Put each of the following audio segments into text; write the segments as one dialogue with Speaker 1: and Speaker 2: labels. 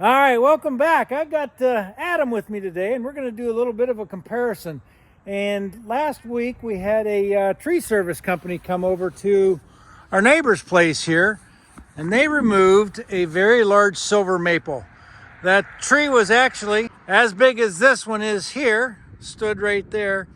Speaker 1: All right, welcome back. I've got Adam with me today, and we're going to do a little bit of a comparison. And last week we had a tree service company come over to our neighbor's place here, and they removed a very large silver maple. That tree was actually as big as this one is here, stood right there.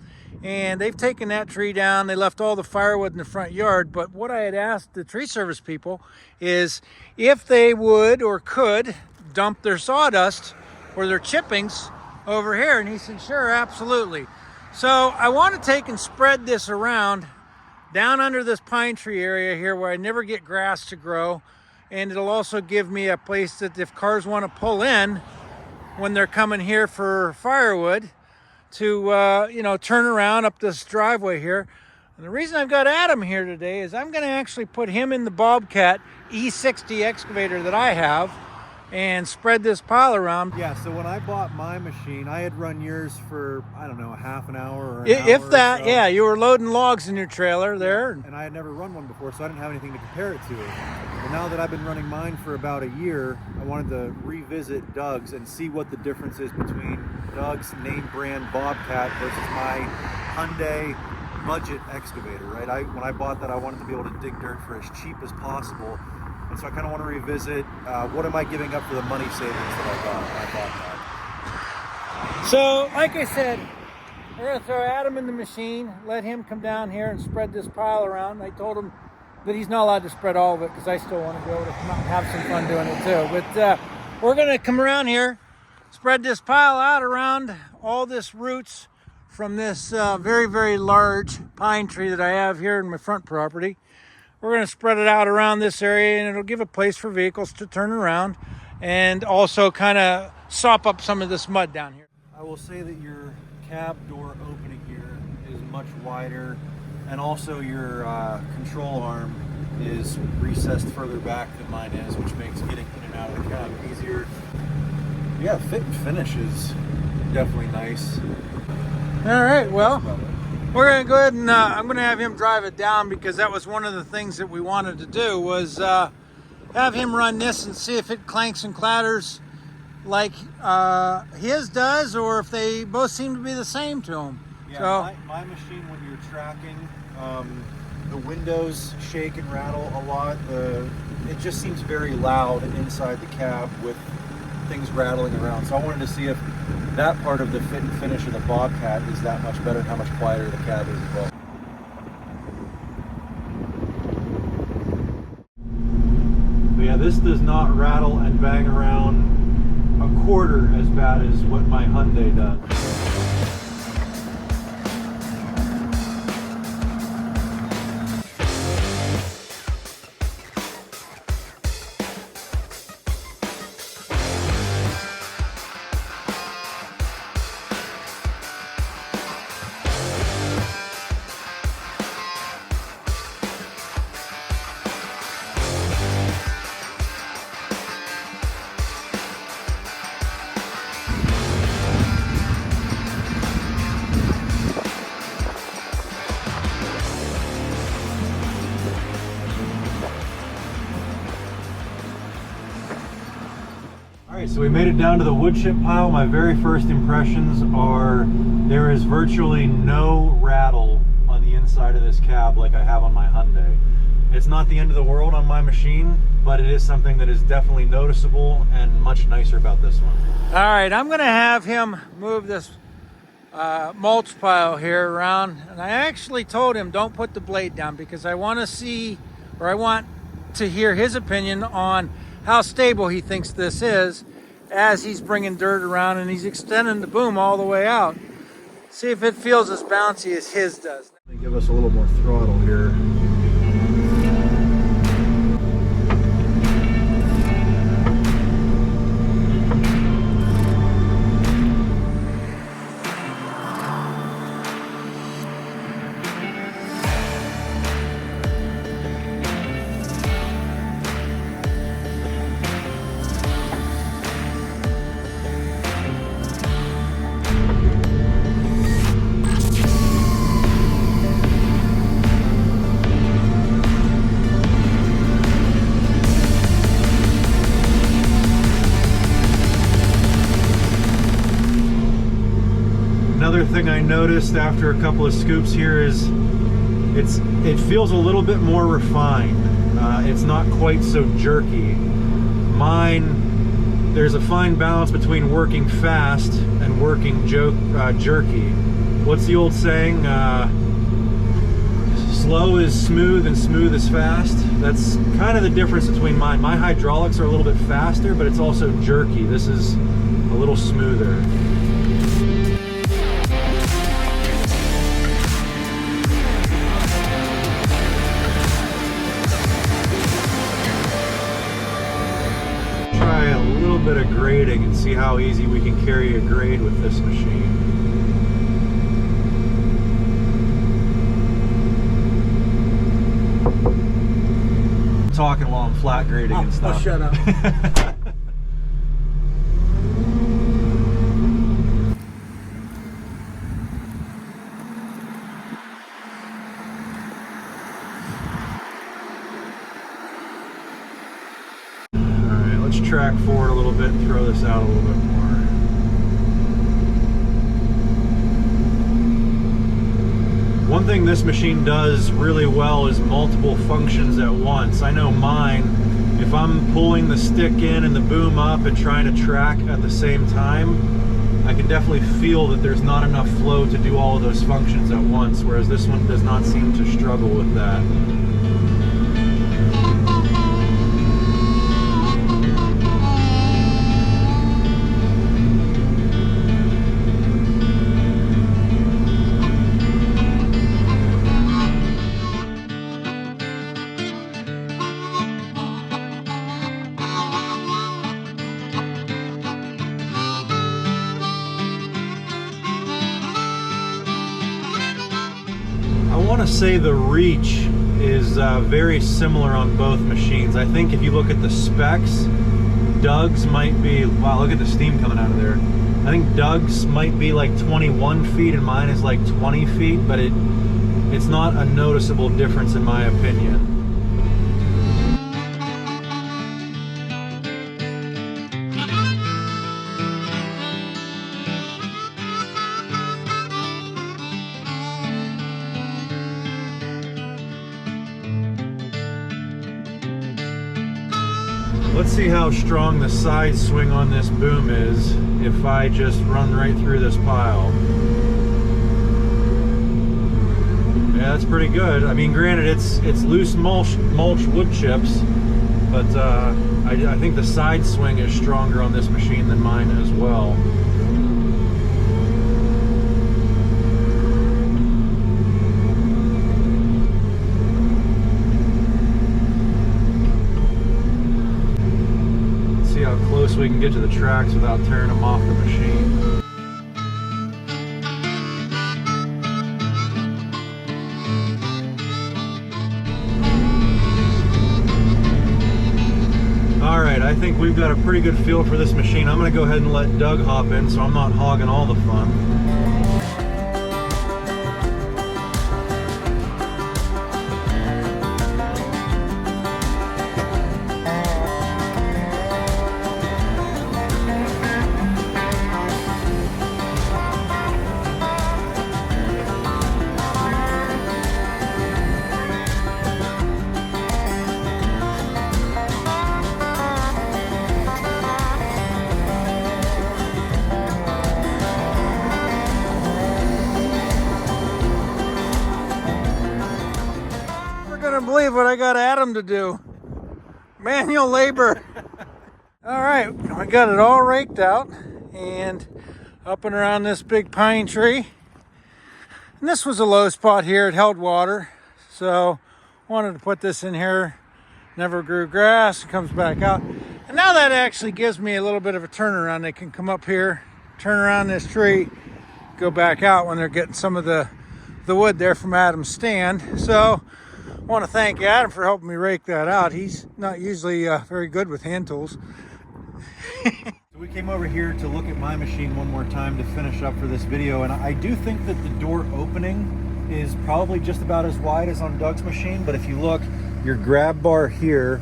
Speaker 1: And they've taken that tree down. They left all the firewood in the front yard. But what I had asked the tree service people is if they would or could dump their sawdust or their chippings over here. And he said, sure, absolutely. So I want to take and spread this around down under this pine tree area here where I never get grass to grow. And it'll also give me a place that if cars want to pull in when they're coming here for firewood, to turn around up this driveway here. And the reason I've got Adam here today is I'm going to actually put him in the Bobcat E60 excavator that I have and spread this pile around.
Speaker 2: Yeah, so when I bought my machine, I had run yours for, I don't know, a half an hour or an
Speaker 1: if
Speaker 2: hour
Speaker 1: that,
Speaker 2: or so.
Speaker 1: yeah, you were loading logs in your trailer there.
Speaker 2: And I had never run one before, so I didn't have anything to compare it to. But now that I've been running mine for about a year, I wanted to revisit Doug's and see what the difference is between Doug's name brand Bobcat versus my Hyundai budget excavator, right? When I bought that, I wanted to be able to dig dirt for as cheap as possible. And so I kind of want to revisit what am I giving up for the money savings that I bought that.
Speaker 1: So, like I said, we're going to throw Adam in the machine, let him come down here and spread this pile around. I told him that he's not allowed to spread all of it because I still want to be able to come out and have some fun doing it too. But we're going to come around here, spread this pile out around all this roots from this very, very large pine tree that I have here in my front property. We're going to spread it out around this area, and it'll give a place for vehicles to turn around and also kind of sop up some of this mud down here.
Speaker 2: I will say that your cab door opening here is much wider, and also your control arm is recessed further back than mine is, which makes getting in and out of the cab easier. Yeah, fit and finish is definitely nice.
Speaker 1: All right, well, we're going to go ahead and I'm going to have him drive it down because that was one of the things that we wanted to do was have him run this and see if it clanks and clatters like his does, or if they both seem to be the same to him.
Speaker 2: Yeah,
Speaker 1: so,
Speaker 2: my machine, when you're tracking, the windows shake and rattle a lot. It just seems very loud inside the cab with things rattling around. So I wanted to see if that part of the fit and finish of the Bobcat is that much better and how much quieter the cab is as well. But yeah, this does not rattle and bang around a quarter as bad as what my Hyundai does. So we made it down to the wood chip pile. My very first impressions are there is virtually no rattle on the inside of this cab like I have on my Hyundai. It's not the end of the world on my machine, but it is something that is definitely noticeable and much nicer about this one.
Speaker 1: all right, I'm going to have him move this mulch pile here around, and I actually told him don't put the blade down because I want to see, or I want to hear his opinion on how stable he thinks this is as he's bringing dirt around and he's extending the boom all the way out. See if it feels as bouncy as his does.
Speaker 2: Give us a little more throttle here. Another thing I noticed after a couple of scoops here is it feels a little bit more refined. It's not quite so jerky. Mine, there's a fine balance between working fast and working jerky. What's the old saying? Slow is smooth and smooth is fast. That's kind of the difference between mine. My hydraulics are a little bit faster, but it's also jerky. This is a little smoother. Try a little bit of grading and see how easy we can carry a grade with this machine. Talking while I'm flat grading and stuff.
Speaker 1: I'll shut up.
Speaker 2: Alright, let's track forward a little bit and throw this out a little bit more. One thing this machine does really well is multiple functions at once. I know mine, if I'm pulling the stick in and the boom up and trying to track at the same time, I can definitely feel that there's not enough flow to do all of those functions at once, whereas this one does not seem to struggle with that. I want to say the reach is very similar on both machines. I think if you look at the specs, Doug's might be, wow, look at the steam coming out of there. I think Doug's might be like 21 feet and mine is like 20 feet, but it's not a noticeable difference in my opinion. Let's see how strong the side swing on this boom is if I just run right through this pile. Yeah, that's pretty good. I mean, granted, it's loose mulch wood chips, but I think the side swing is stronger on this machine than mine as well. How close we can get to the tracks without tearing them off the machine. Alright, I think we've got a pretty good feel for this machine. I'm going to go ahead and let Doug hop in so I'm not hogging all the fun.
Speaker 1: Believe what I got Adam to do. Manual labor. All right, I got it all raked out and up and around this big pine tree. And this was a low spot here. It held water, so wanted to put this in here. Never grew grass. It comes back out, and now that actually gives me a little bit of a turnaround. They can come up here, turn around this tree, go back out when they're getting some of the wood there from Adam's stand. So I want to thank Adam for helping me rake that out. He's not usually very good with hand tools.
Speaker 2: So we came over here to look at my machine one more time to finish up for this video, and I do think that the door opening is probably just about as wide as on Doug's machine, but if you look, your grab bar here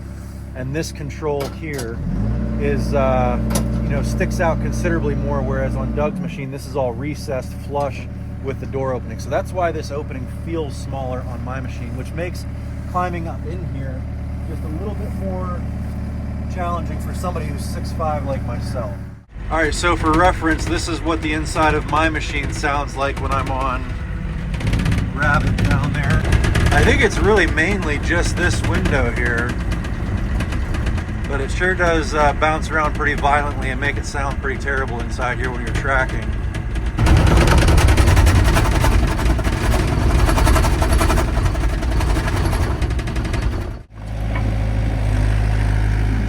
Speaker 2: and this control here is sticks out considerably more, whereas on Doug's machine, this is all recessed flush with the door opening. So that's why this opening feels smaller on my machine, which makes climbing up in here just a little bit more challenging for somebody who's 6'5" like myself. All right, so for reference, this is what the inside of my machine sounds like when I'm on Rabbit down there. I think it's really mainly just this window here, but it sure does bounce around pretty violently and make it sound pretty terrible inside here when you're tracking.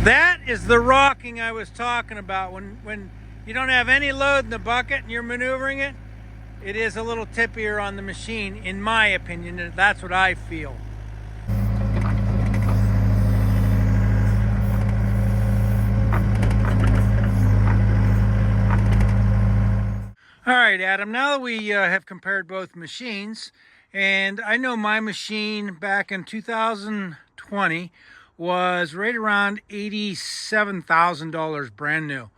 Speaker 1: That is the rocking I was talking about. When you don't have any load in the bucket and you're maneuvering it, it is a little tippier on the machine, in my opinion. That's what I feel. All right, Adam, now that we have compared both machines, and I know my machine back in 2020 was right around $87,000 brand new.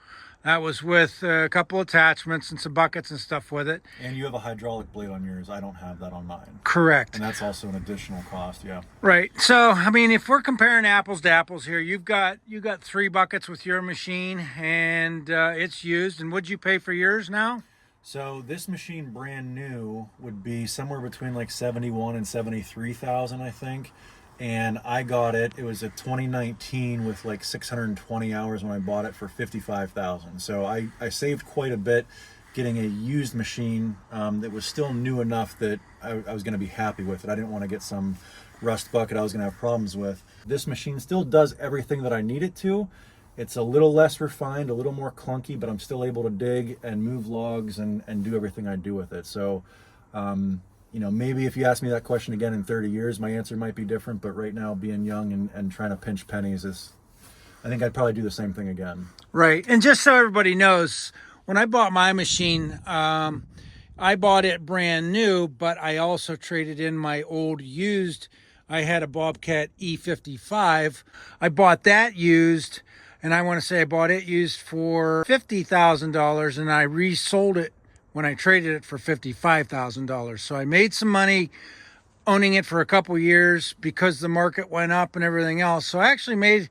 Speaker 1: That was with a couple attachments and some buckets and stuff with it. And
Speaker 2: you have a hydraulic blade on yours. I don't have that on mine.
Speaker 1: Correct.
Speaker 2: And that's also an additional cost, yeah.
Speaker 1: Right. So, I mean, if we're comparing apples to apples here, you got 3 buckets with your machine, and it's used. And what'd you pay for yours now?
Speaker 2: So this machine brand new would be somewhere between like 71 and 73,000, I think. And I got it, it was a 2019 with like 620 hours when I bought it for 55,000. So I saved quite a bit getting a used machine that was still new enough that I was going to be happy with it. I didn't want to get some rust bucket I was going to have problems with. This machine still does everything that I need it to. It's a little less refined, a little more clunky, but I'm still able to dig and move logs and do everything I do with it. So maybe if you ask me that question again in 30 years, my answer might be different, but right now being young and trying to pinch pennies I think I'd probably do the same thing again.
Speaker 1: Right. And just so everybody knows, when I bought my machine, I bought it brand new, but I also traded in my old used. I had a Bobcat E55. I bought that used, and I want to say I bought it used for $50,000, and I resold it when I traded it for $55,000. So I made some money owning it for a couple years because the market went up and everything else. So I actually made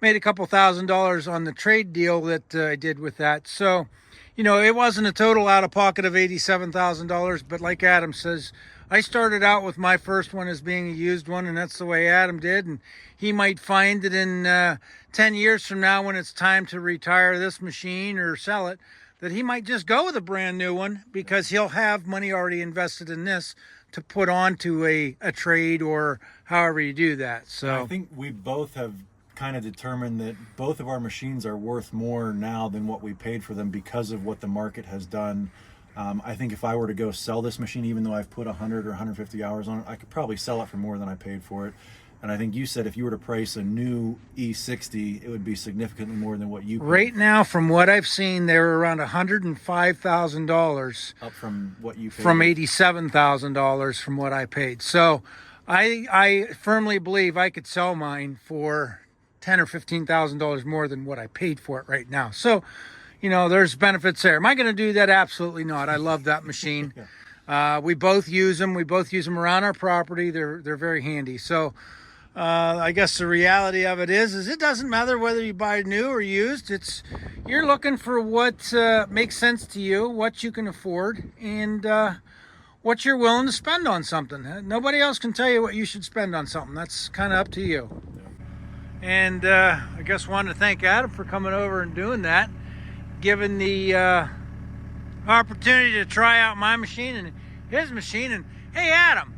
Speaker 1: a couple $1,000s on the trade deal that I did with that. So, it wasn't a total out of pocket of $87,000, but like Adam says, I started out with my first one as being a used one, and that's the way Adam did. And he might find that in 10 years from now, when it's time to retire this machine or sell it, that he might just go with a brand new one because he'll have money already invested in this to put onto a trade or however you do that. So
Speaker 2: I think we both have kind of determined that both of our machines are worth more now than what we paid for them because of what the market has done. I think if I were to go sell this machine, even though I've put 100 or 150 hours on it, I could probably sell it for more than I paid for it. And I think you said if you were to price a new E60, it would be significantly more than what you paid.
Speaker 1: Right now, from what I've seen, they're around $105,000.
Speaker 2: Up from what you paid?
Speaker 1: From $87,000 from what I paid. So I firmly believe I could sell mine for $10,000 or $15,000 more than what I paid for it right now. So, there's benefits there. Am I going to do that? Absolutely not. I love that machine. Yeah. We both use them. We both use them around our property. They're very handy. So I guess the reality of it is it doesn't matter whether you buy new or used. You're looking for what makes sense to you, what you can afford, and what you're willing to spend on something. Nobody else can tell you what you should spend on something. That's kind of up to you. And I guess wanted to thank Adam for coming over and doing that, given the opportunity to try out my machine and his machine. And hey, Adam,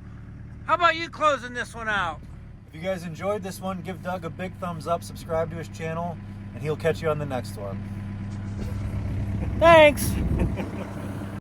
Speaker 1: how about you closing this one out?
Speaker 2: If you guys enjoyed this one, give Doug a big thumbs up, subscribe to his channel, and he'll catch you on the next one.
Speaker 1: Thanks.